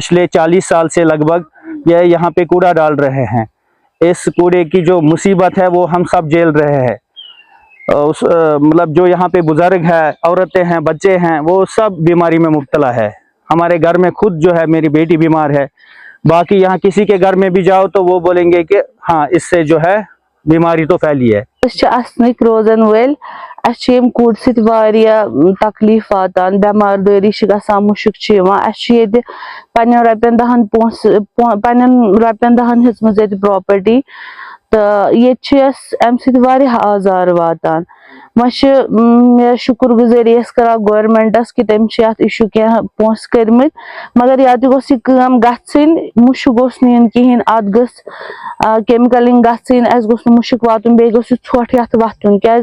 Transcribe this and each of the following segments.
पिछले 40 साल से लगभग ये यहाँ पे कूड़ा डाल रहे हैं। इस कूड़े की जो मुसीबत है वो हम सब झेल रहे हैं। मतलब जो यहाँ पे बुजुर्ग है, औरतें हैं, बच्चे हैं, वो सब बीमारी में मुब्तला है। हमारे घर में खुद जो है मेरी बेटी बीमार है। बाकी यहाँ किसी के घर में भी जाओ तो वो बोलेंगे कि हाँ इससे जो है बीमारी तो फैली है। रोजन वल कूड़ तकलीफ वातान, बेमारदारी मुश्क पन्न रुपयन दहन रुपयन दहन हेचम प्रॉपर्टी तो ये अमि आजार वातान। मे शुक्र गुजारी करा गवर्नमेंटस कि तम इशू क्या पोस कर्मित, मगर या गन मुश्क गोस नीन कहें, अत गस केमिकलिंग गन, अस गोस मुश्क वातुन, बे गोस ोट ये वतुन क्या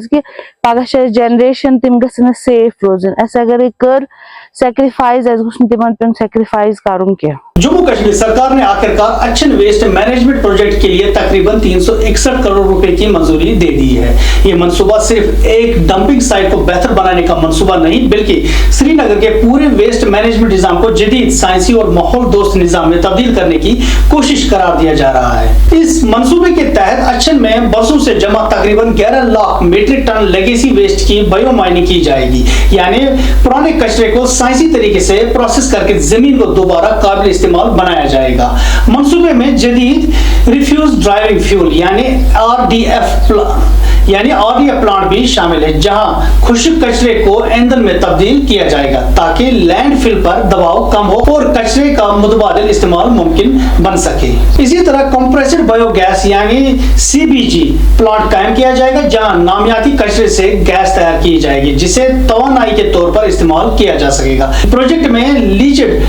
पगह जनरेशन तम गन सेफ रोजन। अगर कर सेक्रीफाइस गोस तिमन पे सेक्रीफाइस करुन क्या। जम्मू कश्मीर सरकार ने आखिरकार अच्छन वेस्ट मैनेजमेंट प्रोजेक्ट के लिए तकरीबन 361 करोड़ रुपए की मंजूरी दे दी है। ये मंसूबा सिर्फ एक डंपिंग साइट को बेहतर बनाने का मंसूबा नहीं, बल्कि श्रीनगर के पूरे वेस्ट मैनेजमेंट निजाम को जदीद, साइंसी और माहौल दोस्त निजाम में तब्दील करने की कोशिश करार दिया जा रहा है। इस मंसूबे के तहत अच्छन में बरसों से जमा तकरीबन 11 lakh metric ton legacy waste की बायो माइनिंग की जाएगी, यानी पुराने कचरे को साइंसी तरीके से प्रोसेस करके जमीन को दोबारा काबिल इस्तेमाल बनाया जाएगा। मंसूबे में जदीद रिफ्यूज ड्राइविंग फ्यूल यानी आरडीएफ प्लांट भी शामिल है, जहां खुश्क कचरे को ईंधन में तब्दील किया जाएगा ताकि लैंडफिल पर दबाव कम हो और कचरे का मुतबादिल इस्तेमाल मुमकिन बन सके। इसी तरह कंप्रेस्ड बायोगैस यानी सीबीजी प्लांट कायम किया जाएगा, जहां नामियाती कचरे से गैस तैयार की जाएगी जिसे तवानाई के तौर पर इस्तेमाल किया जा सकेगा। प्रोजेक्ट में लीचेड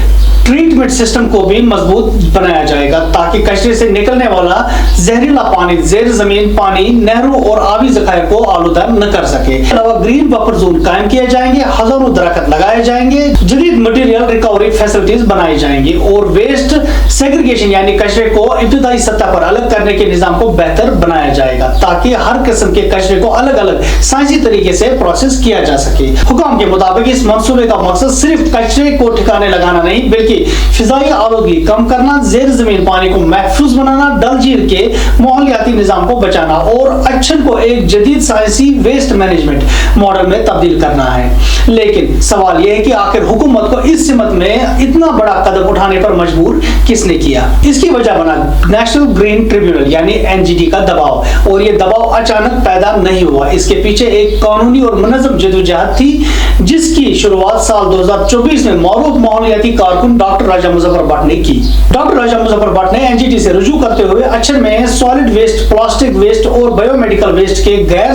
ट्रीटमेंट सिस्टम को भी मजबूत बनाया जाएगा ताकि कचरे से निकलने वाला जहरीला पानी जेर जमीन पानी, नहरों और आबी जखायर को आलूदा न कर सके। अलावा ग्रीन बफर जोन कायम किए जाएंगे, हजारों दरख्त लगाए जाएंगे, जदीद मटेरियल रिकवरी फैसिलिटीज बनाई जाएंगी और वेस्ट सेग्रीगेशन यानी कचरे को इब्तदाई सतह पर अलग करने के निजाम को बेहतर बनाया जाएगा ताकि हर किस्म के कचरे को अलग अलग साइंसी तरीके से प्रोसेस किया जा सके। हुकाम के मुताबिक इस मंसूबे का मकसद सिर्फ कचरे को ठिकाने लगाना नहीं, बल्कि फिजाई आलूदगी कम करना, जेर जमीन पानी को महफूज बनाना, डल झील के माहौलियाती निजाम को बचाना और अच्छन को एक जदीद साइंसी वेस्ट मैनेजमेंट मॉडल में तब्दील करना है। लेकिन सवाल यह है कि आखिर हुकूमत को इस सिमत में इतना बड़ा कदम उठाने पर मजबूर किसने किया? इसकी वजह बना नेशनल ग्रीन ट्रिब्यूनल यानी एनजीटी का दबाव, और ये दबाव अचानक पैदा नहीं हुआ। इसके पीछे एक कानूनी और मुनज़्ज़म जदोजहद थी जिसकी शुरुआत साल 2024 में मौरूफ माहौलियाती कारकुन डॉक्टर राजा मुजफ्फर भट्ट ने की। डॉक्टर राजा मुजफ्फर भट्ट ने एनजीटी से रुजू करते हुए अच्छन में सॉलिड वेस्ट, प्लास्टिक वेस्ट और बायोमेडिकल वेस्ट के गैर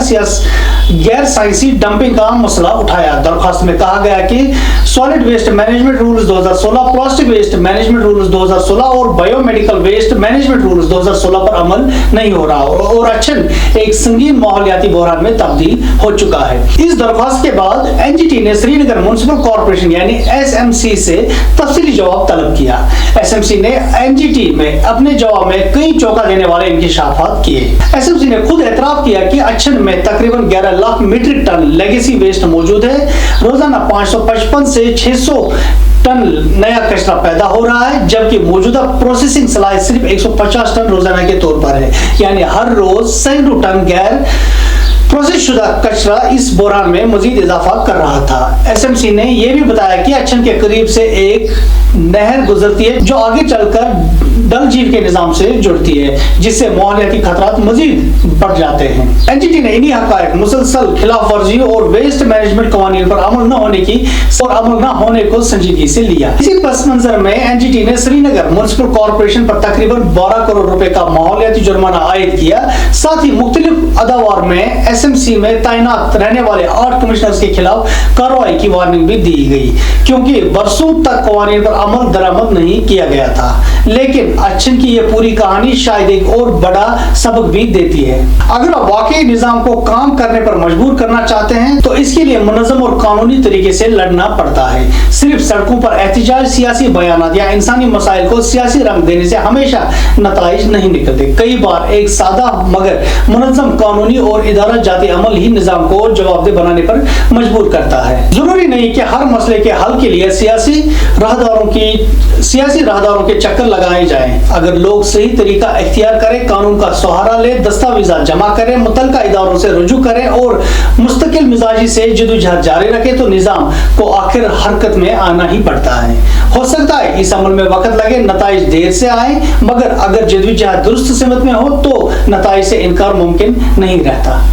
साइंसी डंपिंग का मसला उठाया। दरखास्त में कहा गया कि solid waste management rules 2016, plastic waste management rules 2016 और बायोमेडिकल वेस्ट मैनेजमेंट रूल्स 2016 पर अमल नहीं हो रहा और अच्छन एक संगीन माहौलियाती बहरान में तब्दील हो चुका है। इस दरखास्त के बाद एनजीटी ने श्रीनगर म्युनिसिपल कॉर्पोरेशन यानी एसएमसी से तफसीली जवाब तलब किया। एसएमसी ने एनजीटी में अपने जवाब में कई चौंका देने वाले इंकशाफात किए। एसएमसी ने खुद एतराफ किया कि अच्छन में तकरीबन 11 lakh metric ton legacy waste मौजूद है। रोजाना 555 से 600 टन नया कचरा पैदा हो रहा है, जबकि मौजूदा प्रोसेसिंग सलाहियत सिर्फ 150 टन रोजाना के तौर पर है, यानी हर रोज सैकड़ों टन गैर प्रोसेस शुदा कचरा इस बहरान में मजीद इजाफा कर रहा था। एसएमसी ने यह भी बताया कि अच्छन के करीब से एक नहर गुजरती है जो आगे चलकर डल झील के निजाम से जुड़ती है, जिससे माहौलियाती खतरात मजीद बढ़ जाते हैं। एनजीटी ने इन्हीं हकायक, मुसलसल खिलाफ वर्जी और वेस्ट मैनेजमेंट कवानीन पर अमल न होने को संजीदगी से लिया। इसी पस मंजर में एनजीटी ने श्रीनगर म्युनिसिपल कॉर्पोरेशन पर तकरीबन 12 करोड़ रुपए का माहौलियाती जुर्माना आयद किया। साथ ही मुख्तलिफ अदावार में एसएमसी में तैनात रहने वाले 8 कमिश्नर्स के खिलाफ कार्रवाई की वार्निंग भी दी गई, क्योंकि बरसों तक कवानीन पर अमल दरामद नहीं किया गया था। लेकिन लेकिन अच्छन की ये पूरी कहानी शायद एक और बड़ा सबक भी देती है। अगर आप वाकई निजाम को काम करने पर मजबूर करना चाहते हैं तो इसके लिए मुनज़्ज़म और कानूनी तरीके से लड़ना पड़ता है। सिर्फ सड़कों पर एहतजाज, सियासी बयानात या इंसानी मसाइल को सियासी रंग देने से हमेशा नताइज नहीं निकलते। कई बार एक सादा मगर मुनज़्ज़म कानूनी और इदारा जाती अमल ही निजाम को जवाबदेह बनाने पर मजबूर करता है। जरूरी नहीं कि हर मसले के हल के लिए सियासी राहदारों के चक्कर लगाए जाएं। अगर लोग सही तरीका इख्तियार करें, कानून का सहारा ले, दस्तावेज़ात जमा करें, मुतल्लिका इदारों से रुजू करें और मुस्तकिल मिजाजी से जदोजहद जारी रखें तो निजाम को आखिर हरकत में आना ही पड़ता है। हो सकता है इस अमल में वक्त लगे, नताइज देर से आए, मगर अगर जदोजहद दुरुस्त सिमत में हो तो नताइज से इनकार मुमकिन नहीं रहता।